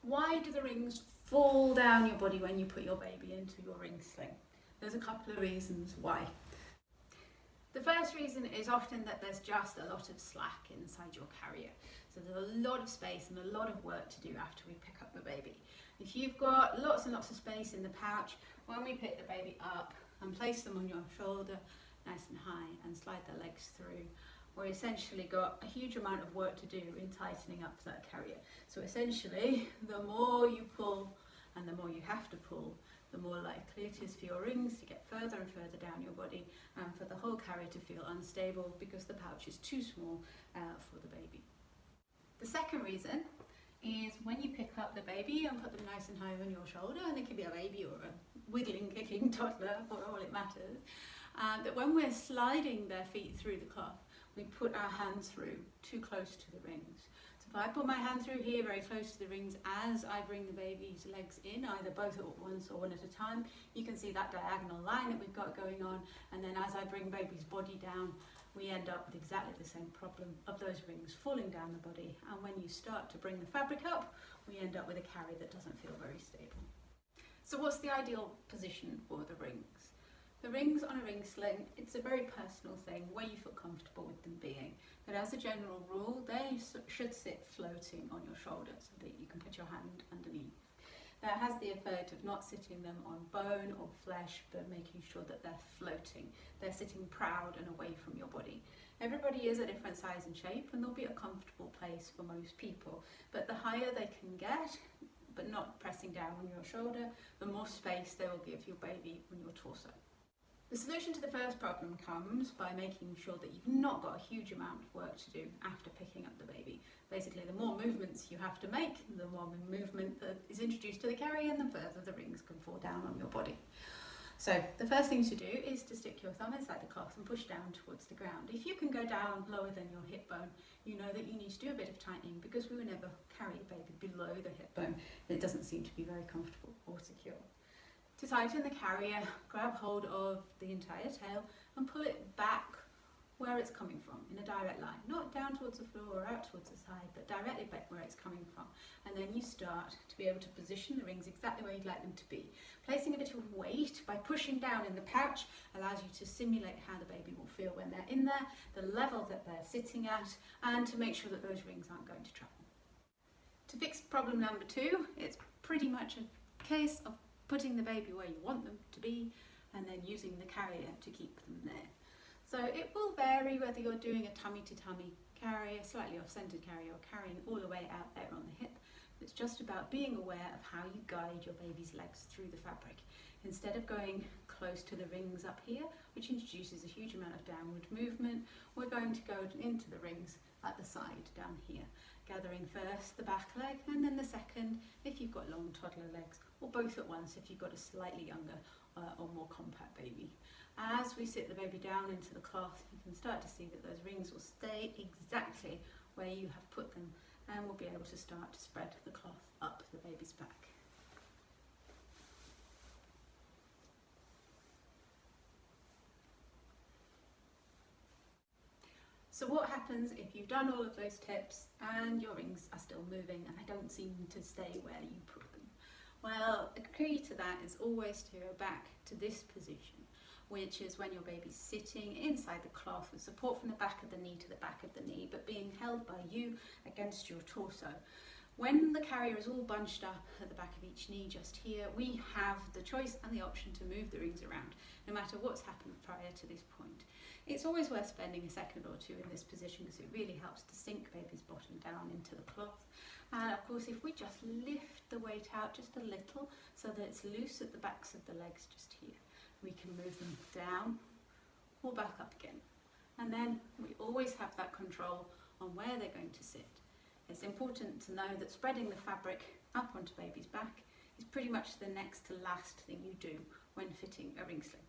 Why do the rings fall down your body when you put your baby into your ring sling? There's a couple of reasons why. The first reason is often that there's just a lot of slack inside your carrier. So there's a lot of space and a lot of work to do after we pick up the baby. If you've got lots and lots of space in the pouch, when we pick the baby up and place them on your shoulder nice and high and slide the legs through, we essentially got a huge amount of work to do in tightening up that carrier. So essentially, the more you pull and the more you have to pull, the more likely it is for your rings to get further and further down your body and for the whole carrier to feel unstable because the pouch is too small for the baby. The second reason is when you pick up the baby and put them nice and high on your shoulder, and it can be a baby or a wiggling, kicking toddler for all it matters, that when we're sliding their feet through the cloth, we put our hands through too close to the rings. So if I put my hand through here very close to the rings as I bring the baby's legs in, either both at once or one at a time, you can see that diagonal line that we've got going on, and then as I bring baby's body down, we end up with exactly the same problem of those rings falling down the body, and when you start to bring the fabric up, we end up with a carrier that doesn't feel very stable. So what's the ideal position for the rings? The rings on a ring sling, it's a very personal thing where you feel comfortable with them being. But as a general rule, they should sit floating on your shoulder so that you can put your hand underneath. That has the effect of not sitting them on bone or flesh, but making sure that they're floating. They're sitting proud and away from your body. Everybody is a different size and shape, and there'll be a comfortable place for most people. But the higher they can get, but not pressing down on your shoulder, the more space they will give your baby on your torso. The solution to the first problem comes by making sure that you've not got a huge amount of work to do after picking up the baby. Basically, the more movements you have to make, the more movement that is introduced to the carrier, and the further the rings can fall down on your body. So the first thing to do is to stick your thumb inside the cloth and push down towards the ground. If you can go down lower than your hip bone, you know that you need to do a bit of tightening, because we will never carry a baby below the hip bone. It doesn't seem to be very comfortable or secure. To tighten the carrier, grab hold of the entire tail and pull it back where it's coming from in a direct line, not down towards the floor or out towards the side, but directly back where it's coming from. And then you start to be able to position the rings exactly where you'd like them to be. Placing a bit of weight by pushing down in the pouch allows you to simulate how the baby will feel when they're in there, the level that they're sitting at, and to make sure that those rings aren't going to travel. To fix problem number 2, it's pretty much a case of putting the baby where you want them to be and then using the carrier to keep them there. So it will vary whether you're doing a tummy to tummy carrier, slightly off-centered carrier, or carrying all the way out there on the hip. It's just about being aware of how you guide your baby's legs through the fabric. Instead of going close to the rings up here, which introduces a huge amount of downward movement, we're going to go into the rings at the side down here, gathering first the back leg and then the second if you've got long toddler legs, or both at once if you've got a slightly younger or more compact baby. As we sit the baby down into the cloth, you can start to see that those rings will stay exactly where you have put them, and we'll be able to start to spread the cloth up the baby's back. So what happens if you've done all of those tips and your rings are still moving and they don't seem to stay where you put them? Well, the key to that is always to go back to this position, which is when your baby's sitting inside the cloth with support from the back of the knee to the back of the knee, but being held by you against your torso. When the carrier is all bunched up at the back of each knee just here, we have the choice and the option to move the rings around, no matter what's happened prior to this point. It's always worth spending a second or two in this position because it really helps to sink baby's bottom down into the cloth. And of course, if we just lift the weight out just a little so that it's loose at the backs of the legs just here, we can move them down or back up again. And then we always have that control on where they're going to sit. It's important to know that spreading the fabric up onto baby's back is pretty much the next to last thing you do when fitting a ring sling.